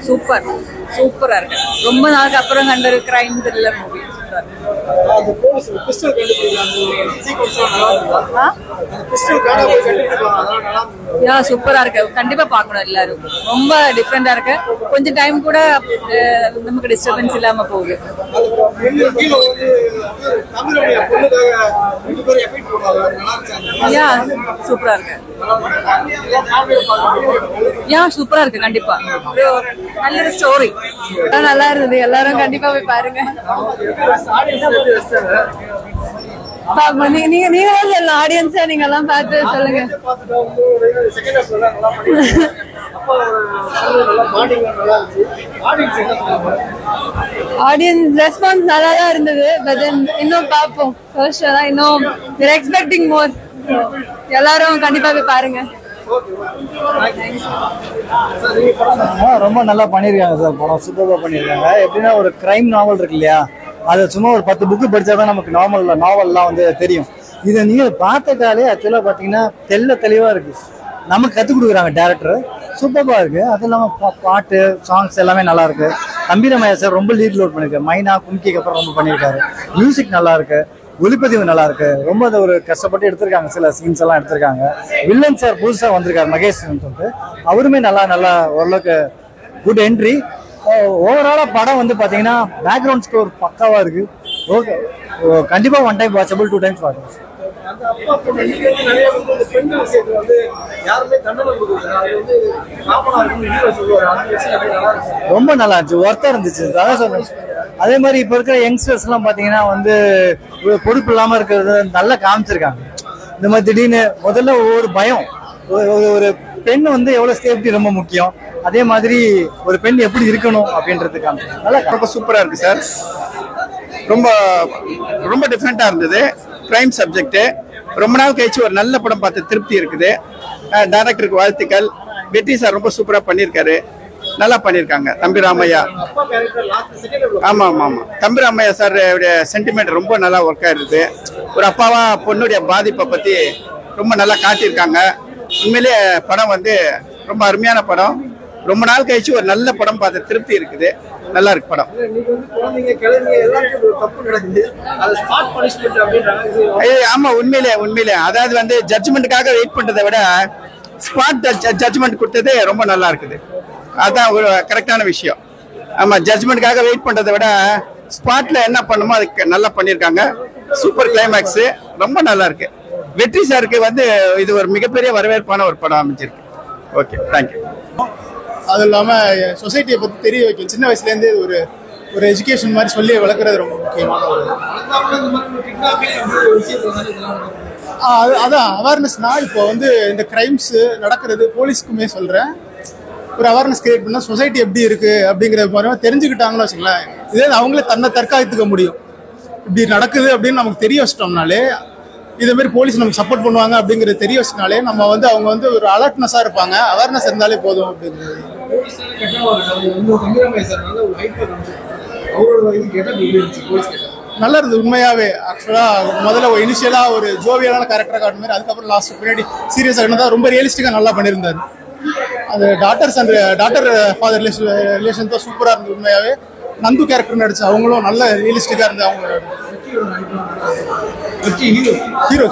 Super சூப்பரா இருக்கு. ரொம்ப நாளுக்கு அப்புறம் கண்ட ஒரு கிரைம் த்ரில்லர் மூவி. சூப்பரா இருக்கு. கண்டிப்பா பாக்கணும் எல்லாரும். ரொம்ப டிஃபரெண்டா இருக்கு. கொஞ்சம் டைம் கூட நமக்கு டிஸ்டர்பன்ஸ் இல்லாம போகுது. சூப்பரா இருக்கு. சூப்பரா இருக்கு. கண்டிப்பா நல்ல ஒரு ஸ்டோரி. நல்லா இருந்தது. எல்லாரும் கண்டிப்பா போய் பாருங்க. நீங்க ஆடியன்ஸா நீங்க எல்லாம் பார்த்து சொல்லுங்க. ஆடியன்ஸ் ரெஸ்பான்ஸ் நல்லா தான் இருந்தது. பட் இன்னும் பார்ப்போம். ஃபர்ஸ்ட் இன்னும் எக்ஸ்பெக்டிங் மோர். எல்லாரும் கண்டிப்பா போய் பாருங்க. ரொம்ப நல்லா பண்ணிருக்காங்க சார். படம் சூப்பரா பண்ணிருக்காங்க. எப்படின்னா ஒரு கிரைம் நாவல் இருக்கு இல்லையா, அது சும்மா ஒரு 10 புக்கு படிச்சாதான் நமக்கு நாவல்லாம் வந்து தெரியும். இதை நீங்க பார்த்தாலே ஆக்சுவலா பாத்தீங்கன்னா தெளிவா இருக்கு. நமக்கு கத்துக் கொடுக்குறாங்க டேரக்டர். சூப்பரா இருக்கு. அது இல்லாம பாட்டு சாங்ஸ் எல்லாமே நல்லா இருக்கு. கம்பீரமயா சார் ரொம்ப லீட் லோட் பண்ணிருக்காரு. மைனா கும்கிக்கு அப்புறம் ரொம்ப பண்ணிருக்காரு. மியூசிக் நல்லா இருக்கு. ஒளிப்பதிவு நல்லா இருக்கு. ரொம்ப அதை ஒரு கஷ்டப்பட்டு எடுத்திருக்காங்க. சில சீன்ஸ் எல்லாம் எடுத்திருக்காங்க. வில்லன் சார் புதுசா வந்திருக்காரு மகேஷ் சொல்லிட்டு, அவருமே நல்லா ஓரளவுக்கு குட் என்ட்ரி. ஓவராலா படம் வந்து பாத்தீங்கன்னா பேக்ரவுண்ட் ஸ்கோர் பக்காவா இருக்கு. ஓகே, கண்டிப்பா 1 டைம் வாட்சபிள், 2 டைம்ஸ் வாட்சபிள். ரொம்ப நல்லா இருந்துச்சு. ஒர்த்தா இருந்துச்சு. அதான் சொல்றேன். அதே மாதிரி இப்ப இருக்கிற யங்ஸ்டர்ஸ் எல்லாம் பாத்தீங்கன்னா வந்து பொறுப்பு இல்லாம இருக்கிறது நல்லா காமிச்சிருக்காங்க. இந்த மாதிரி திடீர்னு முதல்ல ஒரு பயம், ஒரு பெண் வந்து எவ்வளவு சேஃப்டி ரொம்ப முக்கியம், அதே மாதிரி ஒரு பெண் எப்படி இருக்கணும் அப்படின்றதுக்கான நல்லா ரொம்ப சூப்பரா இருக்கு சார். ரொம்ப ரொம்ப டிஃப்ரெண்டா இருந்தது. Crime subject. ரொம்ப நாள் கழிச்சு ஒரு நல்ல படம் பார்த்து திருப்தி இருக்குது. டைரக்டருக்கு வாழ்த்துக்கள். வெற்றி சார் ரொம்ப சூப்பரா பண்ணியிருக்காரு. நல்லா பண்ணியிருக்காங்க. தம்பி ராமையா. ஆமா ஆமா ஆமா தம்பி ராமையா சார் சென்டிமெண்ட் ரொம்ப நல்லா ஒர்க் ஆயிருது. ஒரு அப்பாவா பொண்ணுடைய பாதிப்பை பத்தி ரொம்ப நல்லா காட்டியிருக்காங்க. உண்மையிலே படம் வந்து ரொம்ப அருமையான படம். ரொம்ப நாள் கழிச்சு ஒரு நல்ல படம் பார்த்து திருப்தி இருக்குது. நல்லா இருக்கு படம். ஆமா உண்மையிலே அதாவது வந்து ஜட்ஜ்மெண்ட்டுக்காக வெயிட் பண்றதை விட ஸ்பாட் ஜட்ஜ்மெண்ட் கொடுத்தது ரொம்ப நல்லா இருக்குது. அதான் ஒரு கரெக்டான விஷயம். ஆமா, ஜட்ஜ்மெண்ட்டுக்காக வெயிட் பண்றதை விட ஸ்பாட்ல என்ன பண்ணுமோ அதுக்கு நல்லா பண்ணியிருக்காங்க. சூப்பர் கிளைமேக்ஸ் ரொம்ப நல்லா இருக்கு. வெற்றி சாருக்கு வந்து இது ஒரு மிகப்பெரிய வரவேற்பான ஒரு படம் அமைஞ்சிருக்கு. Okay, thank you. அது இல்லாமல் சொசைட்டியை பற்றி தெரிய வைக்கும். சின்ன வயசுலேருந்து ஒரு எஜுகேஷன் மாதிரி சொல்லி வளர்க்குறது ரொம்ப முக்கியமான ஒரு அதான் அவேர்னஸ்னா. இப்போ வந்து இந்த கிரைம்ஸ் நடக்கிறது போலீஸ்க்குமே சொல்கிறேன், ஒரு அவேர்னஸ் கிரியேட் பண்ணால் சொசைட்டி எப்படி இருக்குது அப்படிங்கிற மாதிரி தெரிஞ்சுக்கிட்டாங்கன்னு வச்சுங்களேன். இதே அவங்களே தன்னை தற்காத்துக்க முடியும். இப்படி நடக்குது அப்படின்னு நமக்கு தெரிய வச்சிட்டோம்னாலே, இதேமாரி போலீஸ் நமக்கு சப்போர்ட் பண்ணுவாங்க அப்படிங்கிறது தெரிய வச்சனாலே நம்ம வந்து அவங்க வந்து ஒரு அலர்ட்னஸாக இருப்பாங்க. அவேர்னஸ் இருந்தாலே போதும் அப்படிங்கிறது. நல்லா இருந்தது உண்மையாகவே. ஆக்சுவலாக முதல்ல இனிஷியலாக ஒரு ஜோவியலான கேரக்டராக காட்டுற மாதிரி, அதுக்கப்புறம் லாஸ்ட் பின்னாடி சீரியஸாக இருந்தால் ரொம்ப ரியலிஸ்டிக்காக நல்லா பண்ணியிருந்தார். அந்த டாட்டர் ஃபாதர் ரிலேஷன் தான் சூப்பராக இருந்தது உண்மையாகவே. நந்து கேரக்டர் நடிச்சு அவங்களும் நல்ல ரியலிஸ்டிக்காக இருந்தது. அவங்களோட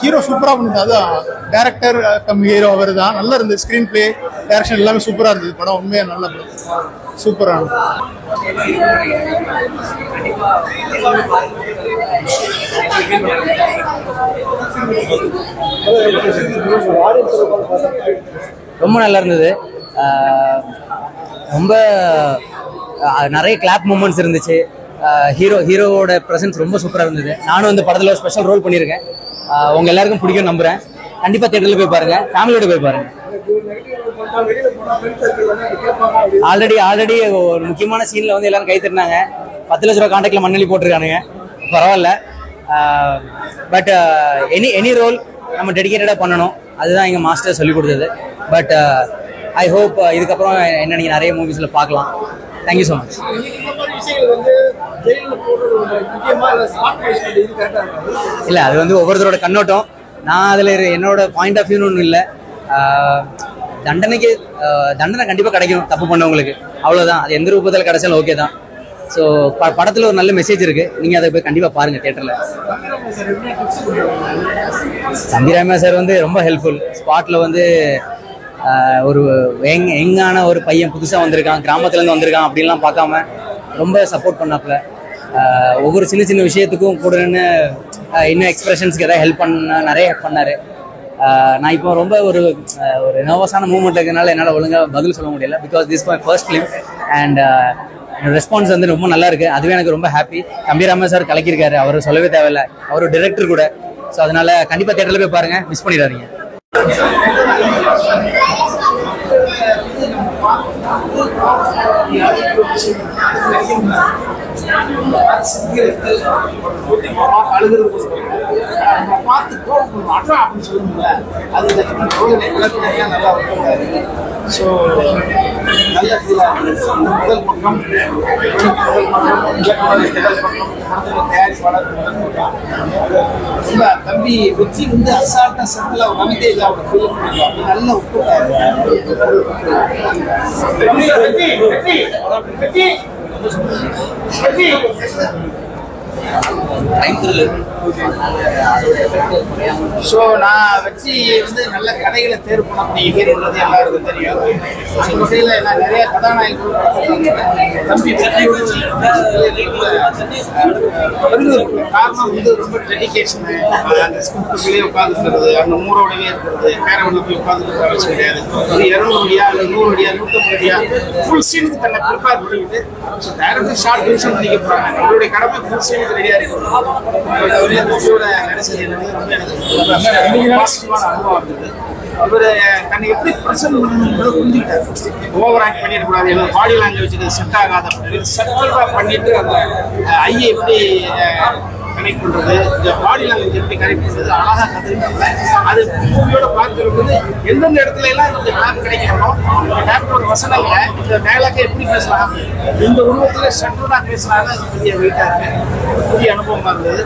ஹீரோ சூப்பரா பண்ணுது. அதான் டைரக்டர் கம் ஹீரோ அவர் தான். நல்லா இருந்தது. ஸ்கிரீன் பிளே, டைரக்ஷன் எல்லாமே சூப்பரா இருந்தது. படம் உண்மையா நல்ல படம். சூப்பரா ரொம்ப நல்லா இருந்தது. ரொம்ப நிறைய கிளாப் மூமெண்ட்ஸ் இருந்துச்சு. ஹீரோவோட ப்ரெசன்ஸ் ரொம்ப சூப்பராக இருந்தது. நானும் இந்த படத்தில் ஒரு ஸ்பெஷல் ரோல் பண்ணியிருக்கேன். உங்கள் எல்லாருக்கும் பிடிக்கும் நம்புகிறேன். கண்டிப்பாக தேட்டரில் போய் பாருங்கள். ஃபேமிலியோட போய் பாருங்கள். ஆல்ரெடி ஒரு முக்கியமான சீனில் வந்து எல்லாரும் கை தட்டினாங்க. 10 லட்ச ரூபா கான்டாக்டில் மண்ணெளி போட்டிருக்கானுங்க. பரவாயில்ல. பட் எனி ரோல் நம்ம டெடிகேட்டடாக பண்ணணும். அதுதான் எங்கள் மாஸ்டர் சொல்லிக் கொடுத்தது. பட் ஐ ஹோப் இதுக்கப்புறம் என்ன நீங்கள் நிறைய மூவிஸில் பார்க்கலாம். Thank you so much. இல்லை, அது வந்து ஒவ்வொருத்தரோட கண்ணோட்டம். நான் அதில் என்னோட பாயிண்ட் ஆஃப் வியூன்னு ஒன்றும் இல்லை. தண்டனை கண்டிப்பாக கிடைக்கும் தப்பு பண்ணவங்களுக்கு, அவ்வளோதான். அது எந்த ரூபத்தில் கிடைச்சாலும் ஓகே தான். ஸோ படத்தில் ஒரு நல்ல மெசேஜ் இருக்குது, நீங்கள் அதை போய் கண்டிப்பாக பாருங்கள் தியேட்டரில். தம்பிராமையா சார் வந்து ரொம்ப ஹெல்ப்ஃபுல். ஸ்பாட்டில் வந்து ஒரு யங்கான ஒரு பையன் புதுசாக வந்திருக்கான், கிராமத்துலேருந்து வந்திருக்கான் அப்படின்லாம் பார்க்காம ரொம்ப சப்போர்ட் பண்ணாப்புல. ஒவ்வொரு சின்ன சின்ன விஷயத்துக்கும் கூட இன்னும் எக்ஸ்பிரஷன்ஸ்க்கு எதாவது ஹெல்ப் நிறைய ஹெல்ப் பண்ணார். நான் இப்போ ரொம்ப ஒரு நர்வஸான மூமெண்ட் இருக்கிறதுனால என்னால் ஒழுங்காக பதில் சொல்ல முடியல. Because this my first film and response வந்து ரொம்ப நல்லா இருக்குது. அதுவே எனக்கு ரொம்ப ஹாப்பி. தம்பிராமையா சார் கலக்கியிருக்காரு, அவர் சொல்லவே தேவையில்லை. அவர் டிரெக்டர் கூட. ஸோ அதனால கண்டிப்பாக தேட்டரில் போய் பாருங்கள், மிஸ் பண்ணிடாதீங்க. தம்பி வெற்றி வந்து அசால்ட்டா செட்டில் நம்பிக்கை இல்லை. அவங்க ஃபீல் நல்ல ஸோ நான் வச்சு வந்து நல்ல கதைகளை தேர்வு பண்ணக்கூடிய ஹீரோன்றது எல்லாருக்கும் தெரியும். அந்த வகையில் நான் நிறைய கதாநாயகர்கள் தம்பி காரணம் வந்து ரொம்ப டெடிகேஷனு. அந்த ஸ்கிரிப்டுக்குள்ளேயே உட்காந்துருக்கிறது, அந்த மூரோடவே இருக்கிறது, கேரவனில் போய் உட்காந்துருக்க அவசியம் கிடையாது. ஒரு 200 அடியா இல்லை 100 அடியா 150 அடியா ஃபுல் சீனுக்கு தன்னை ப்ரிப்பேர் பண்ணிக்கிட்டு ஸோ டைரக்டர் ஷார்ட் டிவிஷன் பண்ணிக்க போகிறாங்க. நம்மளுடைய கடமை ஃபுல் சீனுக்கு ரெடியாக இருக்கணும். பாசிட்டிவான அனுபவம் இருந்தது. இவர் தன்னை எப்படி பிரசன்ட் பண்ணணுன்றதை புரிஞ்சுக்கிட்டார். ஓவர் ஆக்ட் பண்ணிடக்கூடாது, என்ன பாடி லாங்குவேஜ் செட் ஆகாத செட்டலாக பண்ணிட்டு அந்த ஐயை எப்படி கனெக்ட் பண்ணுறது, இந்த பாடி லாங்குவேஜ் எப்படி கனெக்ட் பண்ணுறது அழகாக கற்றுக்கிட்டாங்க. அது மூவியோட பார்த்துருக்கும்போது எந்தெந்த இடத்துல எல்லாம் இந்த டேப் கிடைக்கணும், இந்த டேப்போட வசனங்களை இந்த டைலாக்கை எப்படி பேசலாம், இந்த உருவத்தில் செட்டலாக பேசுனாங்க. அது பெரிய வெயிட்டாக இருக்கு, புதிய அனுபவமாக இருந்தது.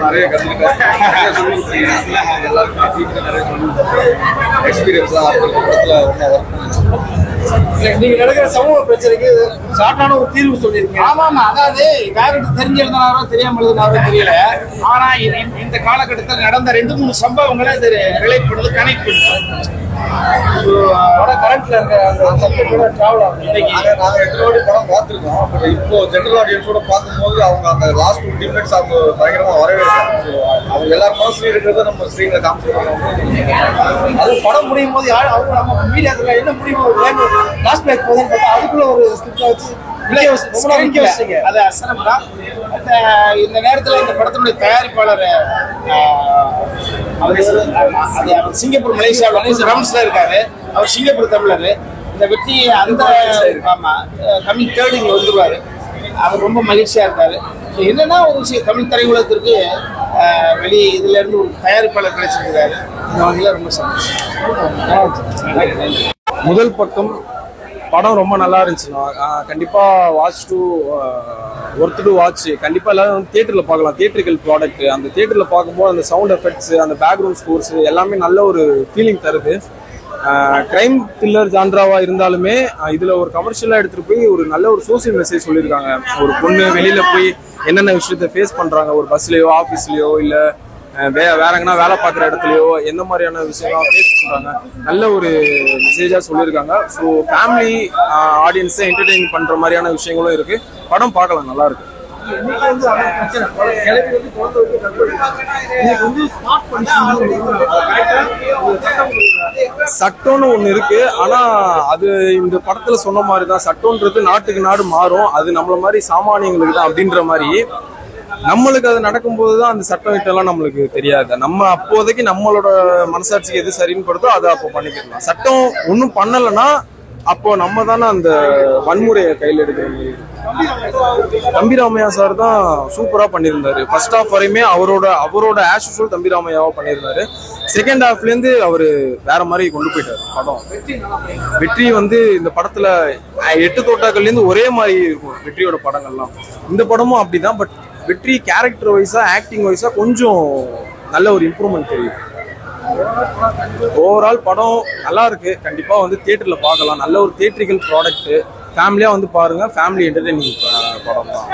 நிறைய கற்றுக்கிட்டேன், எல்லாருக்கும் நிறைய எக்ஸ்பீரியன்ஸ்லாம் நீங்க நடக்கிற சமூக பிரச்சனைக்கு ஷார்ட்டான ஒரு தீர்வு சொல்லியிருக்கீங்க. ஆமாமா, அதாவது யாருக்கு தெரிஞ்சிருந்தாரோ தெரியாம எழுதினாரோ தெரியல. ஆனா இந்த காலகட்டத்தில் நடந்த 2-3 சம்பவங்களை இது ரிலேட் பண்ணுறது, கனெக்ட் பண்ணுறது. கரண்ட்ல இருக்க அந்த சப்ஜெக்டோட டிராவல் ஆகும். இன்னைக்கு நாங்கள் எத்தனை படம் பார்த்துருக்கோம். பட் இப்போ ஜென்ரல் ஆடியன்ஸோட பார்க்கும்போது அவங்க அந்த லாஸ்ட் 20 மினிட்ஸ் அவங்க பயங்கரமாக வரவே இருக்காங்க. அவங்க எல்லாரும் மனசுலையும் இருக்கிறத நம்ம ஸ்க்ரீனில் காமிச்சிருக்கோம். அது படம் முடியும் போது அவங்க நம்ம மீடியாத்துல என்ன முடியும் லாஸ்ட் பேக் போதுன்னு பார்த்தா அதுக்குள்ள ஒரு ஸ்கிரிப்ட் வச்சு அது அசனம் தான். இந்த நேரத்தில் இந்த படத்தினுடைய தயாரிப்பாளர் அவர் சிங்கப்பூர் மலேசியாவில் ரம்ஸ்ல இருக்காரு. அவர் சிங்கப்பூர் தமிழர். இந்த வெற்றி அந்த கம்மிங் தேர்ட் இங்கே வந்துருவாரு. அவர் ரொம்ப மகிழ்ச்சியா இருக்காரு. என்னன்னா ஒரு விஷயம், தமிழ் திரையுலகத்திற்கு வெளியே இதுல இருந்து ஒரு தயாரிப்பாளர் கிடைச்சிருக்கிறாரு. இந்த வகையில் ரொம்ப சந்தோஷம். முதல் பக்கம் படம் ரொம்ப நல்லா இருந்துச்சுண்ணா. கண்டிப்பாக watch to worth to watch. கண்டிப்பாக எல்லாரும் வந்து தியேட்டரில் பார்க்கலாம். Theatrical product. அந்த தியேட்டரில் பார்க்கும்போது அந்த சவுண்ட் எஃபெக்ட்ஸ், அந்த பேக்ரவுண்ட் ஸ்கோர்ஸ் எல்லாமே நல்ல ஒரு ஃபீலிங் தருது. கிரைம் த்ரில்லர் ஜான்ராவாக இருந்தாலுமே இதில் ஒரு கமர்ஷியலாக எடுத்துகிட்டு போய் ஒரு நல்ல ஒரு சோசியல் மெசேஜ் சொல்லியிருக்காங்க. ஒரு பொண்ணு வெளியில் போய் என்னென்ன விஷயத்த ஃபேஸ் பண்ணுறாங்க, ஒரு பஸ்லேயோ ஆஃபீஸ்லேயோ இல்லை வேற எங்கன்னா வேலை பார்க்குற இடத்துலையோ எந்த மாதிரியான விஷயம்லாம் ஃபேஸ் பண்ணுறாங்க, நல்ல ஒரு மெசேஜாக சொல்லியிருக்காங்க. ஸோ ஃபேமிலி ஆடியன்ஸை என்டர்டெயின் பண்ணுற மாதிரியான விஷயங்களும் இருக்குது. படம் பார்க்கலாம், நல்லா இருக்கு. சட்டம்னு ஒண்ணு இருக்கு. ஆனா அது இந்த படத்துல சொன்ன மாதிரிதான், சட்டம்ன்றது நாட்டுக்கு நாடு மாறும், அது நம்மள மாதிரி சாமானியங்களுக்கு தான் அப்படின்ற மாதிரி. நம்மளுக்கு அது நடக்கும்போதுதான் அந்த சட்டம் கிட்டலாம் நம்மளுக்கு தெரியாது. நம்ம அப்போதைக்கு நம்மளோட மனசாட்சிக்கு எது சரின்னு படுதோ அதை அப்போ பண்ணிக்கலாம். சட்டம் ஒன்றும் பண்ணலைன்னா அப்போ நம்ம தானே அந்த வன்முறையை கையில் எடுக்கிற மாதிரி. தம்பிராமையா சார் தான் சூப்பரா பண்ணியிருந்தாரு. ஃபர்ஸ்ட் ஆஃப் வரையுமே அவரோட ஆஸ் யூசுவல் தம்பிராமையாவா பண்ணியிருந்தாரு. செகண்ட் ஹாஃப்லேருந்து அவர் வேற மாதிரி கொண்டு போயிட்டார் படம். வெற்றி வந்து இந்த படத்துல 8 தோட்டாக்கள்லேருந்து ஒரே மாதிரி இருக்கும் வெற்றியோட படங்கள்லாம். இந்த படமும் அப்படிதான். பட் வெற்றி கேரக்டர் வைஸா ஆக்டிங் வைஸா கொஞ்சம் நல்ல ஒரு இம்ப்ரூவ்மெண்ட் தெரியும். ஓவரால் படம் நல்லா இருக்கு. கண்டிப்பா வந்து தியேட்டர்ல பார்க்கலாம். நல்ல ஒரு தியேட்ரிக்கல் ப்ராடக்ட். ஃபேமிலியா வந்து பாருங்க. ஃபேமிலி என்டர்டெய்னிங் படம் தான்.